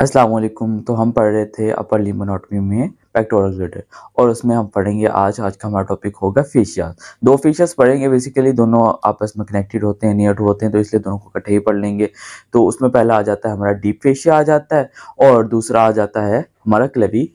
अस्सलाम वालेकुम। तो हम पढ़ रहे थे अपर लिम्ब एनाटॉमी में पेक्टोरल ग्लैंड और उसमें हम पढ़ेंगे आज का हमारा टॉपिक होगा फेशिया। दो फेशियास पढ़ेंगे, बेसिकली दोनों आपस में कनेक्टेड होते हैं, नियर टू होते हैं, तो इसलिए दोनों को इकट्ठे ही पढ़ लेंगे। तो उसमें पहला आ जाता है हमारा डीप फेशिया आ जाता है और दूसरा आ जाता है हमारा क्लेवी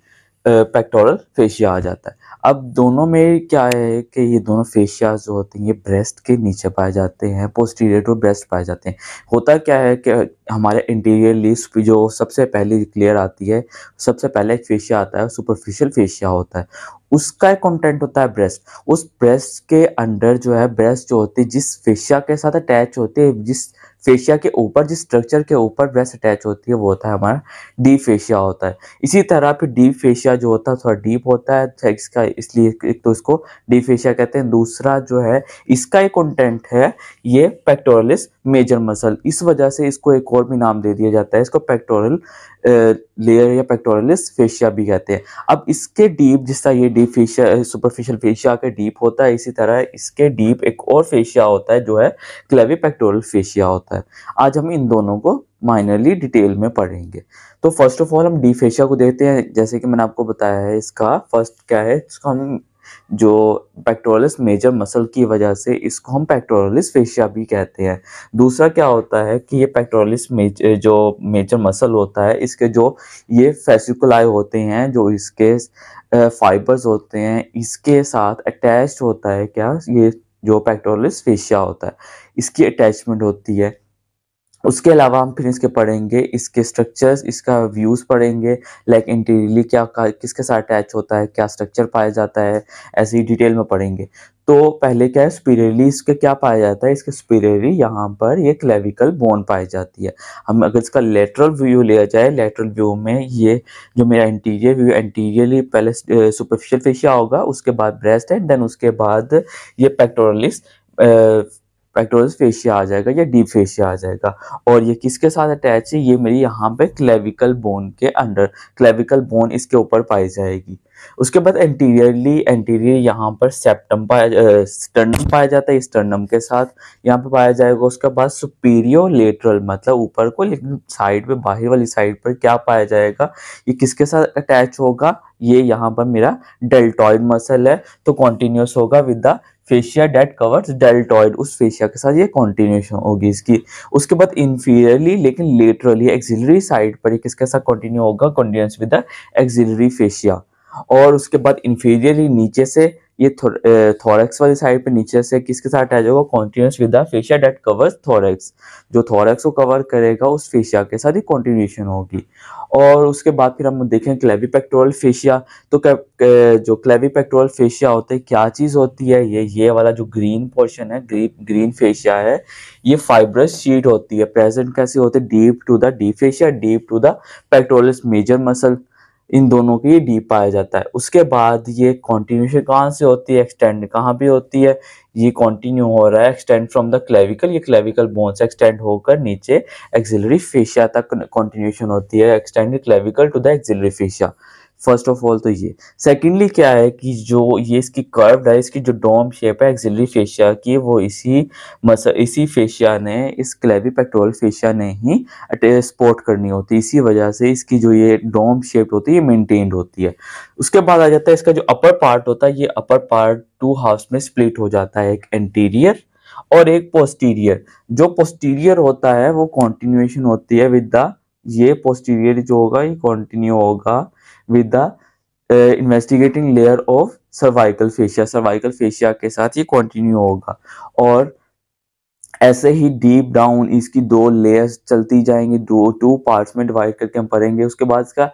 पेक्टोरल फेशिया आ जाता है। अब दोनों में क्या है कि ये दोनों फेशियाज जो होते हैं ये ब्रेस्ट के नीचे पाए जाते हैं, पोस्टीरियर टू ब्रेस्ट पाए जाते हैं। होता क्या है कि हमारे इंटीरियर लिप्स जो सबसे पहले क्लियर आती है, सबसे पहले एक फेशिया आता है, सुपरफिशियल फेशिया होता है, उसका एक कंटेंट होता है ब्रेस्ट। उस ब्रेस्ट के अंडर जो है, ब्रेस्ट जो होती है जिस फेशिया के साथ अटैच होती है, जिस फेशिया के ऊपर, जिस स्ट्रक्चर के ऊपर ब्रेस्ट अटैच होती है, वो होता है हमारा डीप फेशिया होता है। इसी तरह फिर डीप फेशिया जो होता है थोड़ा डीप होता है इसका, इसलिए एक तो इसको डीप फेशिया कहते हैं। दूसरा जो है इसका एक कंटेंट है ये पेक्टोरलिस मेजर मसल, इस वजह से इसको एक और भी नाम दे दिया जाता है, इसको पेक्टोरल लेयर या पेक्टोरलिस फेशिया भी कहते हैं। अब इसके डीप, जिस तरह ये डीप फेशिया सुपरफिशियल फेशिया के डीप होता है, इसी तरह इसके डीप एक और फेशिया होता है जो है क्लेवी पेक्टोरल फेशिया होता है। आज हम इन दोनों को माइनरली डिटेल में पढ़ेंगे। तो फर्स्ट ऑफ ऑल हम डीप फेशिया को देखते हैं। जैसे कि मैंने आपको बताया है, इसका फर्स्ट क्या है, इसको हम जो पेक्टोरलिस मेजर मसल की वजह से इसको हम पेक्टोरलिस फेशिया भी कहते हैं। दूसरा क्या होता है कि ये पेक्टोरलिस जो मेजर मसल होता है, इसके जो ये फेसिकुलाई होते हैं, जो इसके फाइबर्स होते हैं, इसके साथ अटैच्ड होता है क्या, ये जो पेक्टोरलिस फेशिया होता है इसकी अटैचमेंट होती है। उसके अलावा हम फिर इसके पढ़ेंगे, इसके स्ट्रक्चर्स, इसका व्यूज़ पढ़ेंगे, लाइक इंटीरियरली क्या किसके साथ अटैच होता है, क्या स्ट्रक्चर पाया जाता है, ऐसे ही डिटेल में पढ़ेंगे। तो पहले क्या है, सुपीरियरली इसके क्या पाया जाता है, इसके सुपीरियरली यहाँ पर ये क्लेविकल बोन पाई जाती है। हम अगर इसका लेटरल व्यू लिया जाए, लेटरल व्यू में ये जो मेरा इंटीरियर व्यू, इंटीरियरली पहले सुपरफिशियल फेशिया होगा, उसके बाद ब्रेस्ट है, देन उसके बाद ये पेक्टोरलिस फेशिया आ जाएगा या डीप फेशिया आ जाएगा। और ये किसके साथ अटैच है, ये मेरी यहाँ पे क्लेविकल बोन के अंडर, क्लेविकल बोन इसके ऊपर पाई जाएगी। उसके बाद एंटीरियर यहाँ पर स्टर्नम पाया जाता है, स्टर्नम के साथ यहाँ पे पाया जाएगा। उसके बाद सुपीरियर लेटरल, मतलब ऊपर को, लेकिन साइड पे, बाहर वाली साइड पर क्या पाया जाएगा, ये किसके साथ अटैच होगा, ये यहाँ पर मेरा डेल्टॉइड मसल है, तो कॉन्टिन्यूस होगा with the fascia that covers deltoid, उस फेशिया के साथ ये कॉन्टिन्यूशन होगी इसकी। उसके बाद इंफीरियरली लेकिन लेटरली एक्सिलरी साइड पर ये किसके साथ कंटिन्यू होगा, continuous with the axillary fascia. और उसके बाद इंफीरियरली नीचे से ये थोरैक्स वाली साइड पे नीचे से किसके साथ अटैच होगा, continuous with the fascia that covers thorax, जो थोरैक्स को कवर करेगा उस फेशिया के साथ ही कॉन्टिन्यूशन होगी। और उसके बाद फिर हम देखें क्लेवी पेक्टोरल फेशिया। तो जो क्लेवी पेक्टोरल फेशिया होता है, क्या चीज़ होती है, ये वाला जो ग्रीन पोर्शन है, ग्रीन फेशिया है, ये फाइब्रस शीट होती है। प्रेजेंट कैसी होती है, deep to the deep fascia, deep to the pectoralis major muscle, इन दोनों की डीप पाया जाता है। उसके बाद ये कॉन्टिन्यूशन कहाँ से होती है, एक्सटेंड कहाँ पे होती है, ये कंटिन्यू हो रहा है एक्सटेंड फ्रॉम द क्लेविकल, ये क्लेविकल बोन से एक्सटेंड होकर नीचे एक्सिलरी फेशिया तक कंटिन्यूशन होती है, extend clavicle to the axillary fascia. First of all तो ये। सेकेंडली क्या है कि जो ये इसकी कर्व्ड है, इसकी जो डोम शेप है एक्सिलरी फेशिया की, वो इसी फेशिया ने, इस क्लेवी पेक्टोरल फेशिया ने ही सपोर्ट करनी होती है। इसी वजह से इसकी जो ये डोम शेप होती है ये मेंटेन्ड होती है। उसके बाद आ जाता है इसका जो अपर पार्ट होता है, ये अपर पार्ट टू हाफ्स में स्प्लिट हो जाता है, एक एंटीरियर और एक पोस्टीरियर। जो पोस्टीरियर होता है वो कंटिन्यूएशन होती है विद द, ये पोस्टीरियर जो होगा ये कंटिन्यू होगा with the investigating layer of cervical fascia, cervical fascia के साथ ये कंटिन्यू होगा। और ऐसे ही डीप डाउन इसकी दो लेयर्स चलती जाएंगी, टू पार्ट्स में डिवाइड करके हम पढ़ेंगे। उसके बाद इसका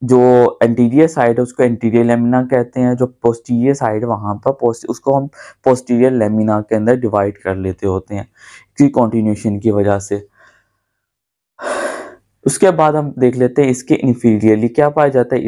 जो एंटीरियर साइड है उसको एंटीरियर लेमिना कहते हैं, जो पोस्टीरियर साइड वहाँ पर उसको हम पोस्टीरियर लेमिना के अंदर डिवाइड कर लेते होते हैं इसकी कॉन्टिन्यूशन की वजह से। उसके बाद हम देख लेते हैं इसके इंफीरियरली क्या पाया जाता है,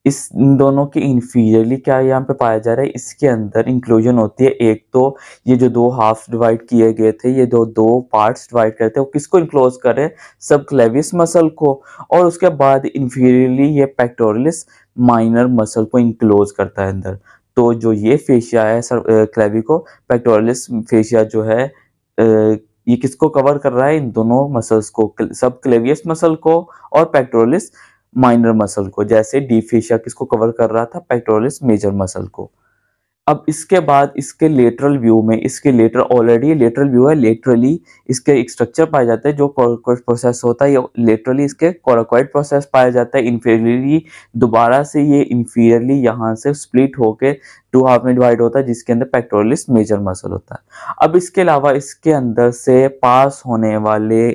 इस दोनों के इंफीरियरली क्या यहाँ पे पाया जा रहा है, इसके अंदर इंक्लूजन होती है। एक तो ये जो दो हाफ डिवाइड किए गए थे, ये दो पार्ट्स डिवाइड करते हैं, वो किसको इंक्लोज करे, सब क्लेविस मसल को। और उसके बाद इंफीरियरली ये पेक्टोरलिस माइनर मसल को इंक्लोज करता है अंदर। तो जो ये फेशिया है क्लेवी को पेक्टोरलिस फेशिया जो है ये किसको कवर कर रहा है, इन दोनों मसल्स को, सब क्लेवियस मसल को और पेक्टोरलिस माइनर मसल को। जैसे डीप फेशिया किसको कवर कर रहा था, पेक्टोरलिस मेजर मसल को। अब इसके बाद इसके लेटरल व्यू में, इसके लेटरल, ऑलरेडी लेटरल व्यू है, लेटरली इसके एक स्ट्रक्चर पाया जाता है जो कोराकोइड प्रोसेस होता है, ये लेटरली इसके कोराकोइड प्रोसेस पाया जाता है। इंफीरियरली दोबारा से ये इंफीरियरली यहाँ से स्प्लिट होके 2 हाफ में डिवाइड होता है, जिसके अंदर पेक्टोरलिस मेजर मसल होता है। अब इसके अलावा इसके अंदर से पास होने वाले,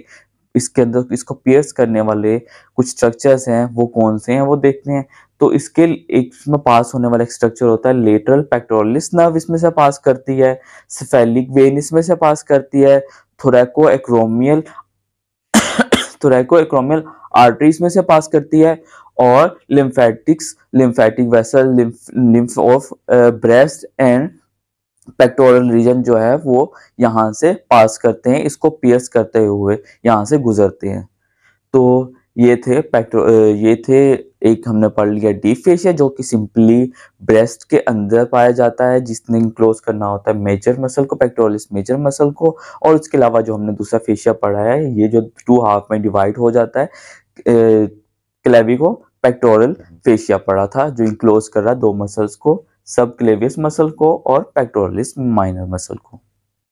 इसके अंदर इसको पियर्स करने वाले कुछ स्ट्रक्चर्स हैं, वो कौन से हैं वो देखते हैं। तो इसके एक इसमें पास होने वाला एक स्ट्रक्चर होता है लेटरल पेक्टोरलिस नर्व, इसमें से पास करती है। सेफेलिक वेन इसमें से पास करती है। थोरैको एक्रोमियल थोरैको एक्रोमियल आर्टरी इसमें से पास करती है। और lymphatic vessel, lymph of breast and pectoral region जो है वो यहाँ से पास करते हैं, इसको पियर्स करते हुए यहाँ से गुजरते हैं। तो ये थे एक हमने पढ़ लिया डीप फेशिया, जो कि सिंपली ब्रेस्ट के अंदर पाया जाता है, जिसने इंक्लोज करना होता है मेजर मसल को, पेक्टोरलिस मेजर मसल को। और उसके अलावा जो हमने दूसरा फेशिया पढ़ा है, ये जो 2 हाफ में डिवाइड हो जाता है, क्लेविको पेक्टोरल फेशिया पढ़ा था, जो इंक्लोज कर रहा है 2 मसल्स को, सब क्लेवियस मसल को और पेक्टोरलिस माइनर मसल को।